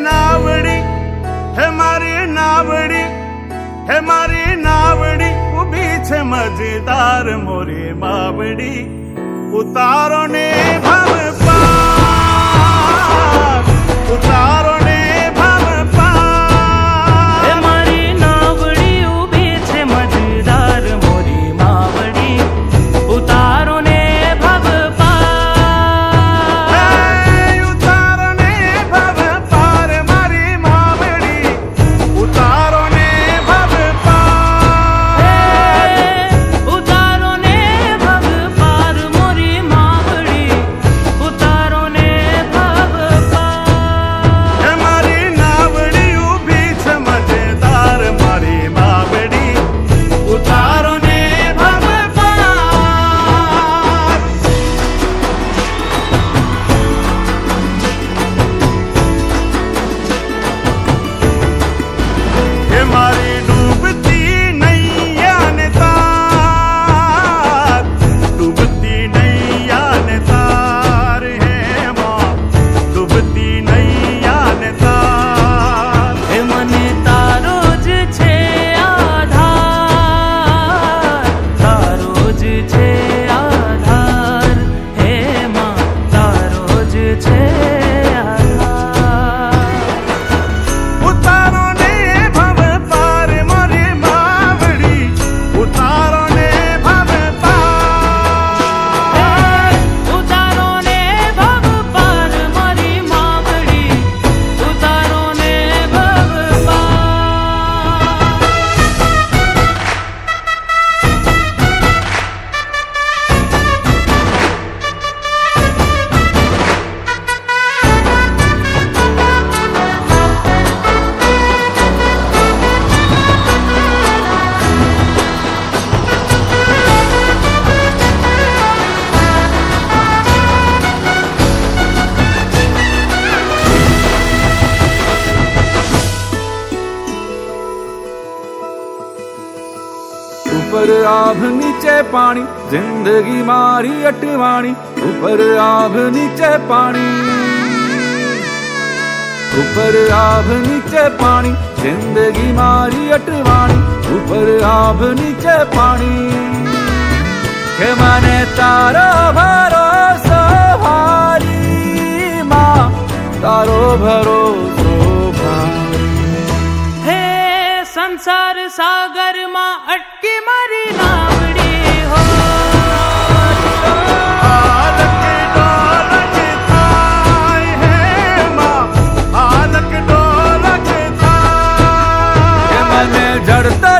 નાવડી, હે મારી નાવડી, હે મારી નાવડી ઊભી છે મજેદાર મોરી માવડી, ઉતારો ને ભવ પાર, ઉતારો ને ભવ પાર. હે મારી નાવડી ઊભી છે મજેદાર મોરી માવડી, ઉતારો ને ભવ પાર. ઉતારો ને ભવ પાર મારી માવડી, ઉતારો ને ભવ પાર. ઉતારો ને ભવ પાર મોરી માવડી, ઉતારો ને ભવ પાર. હે મારી નાવડી ઊભી છે મજેદાર મારી માવડી, ઉતારો ને ભવ પાર. હે મારી ડૂબતી નૈયા ને તાર, ડૂબતી નૈયા ને તાર, હે માં ડૂબતી નૈયા ને તાર. હે મને તારો જ છે આધાર, તારો જ છે આધાર, હે માં તારો જ છે આધાર. ઉતારો ને ભવ પાર મારી માવડી, ઉતારો ને ભવ પાર. ઉતારો ને ભવ પાર મારી માવડી, ઉતારો ને ભવ પાર. ઉપર આભ નીચે પાણી, જિંદગી મારી અટવાણી. ઉપર આભ નીચે પાણી, ઉપર આભ નીચે પાણી, જિંદગી મારી અટવાણી. ઉપર આભ નીચે પાણી, કે મને તારો ભરોસો ભારી માં, તારો ભરોસો ભારી. હે સંસાર સાગર માં અટકી મારી નાવડી હો. હાલક ડોલક થાય હે માં, હાલક ડોલક કે થાય. મને જડતા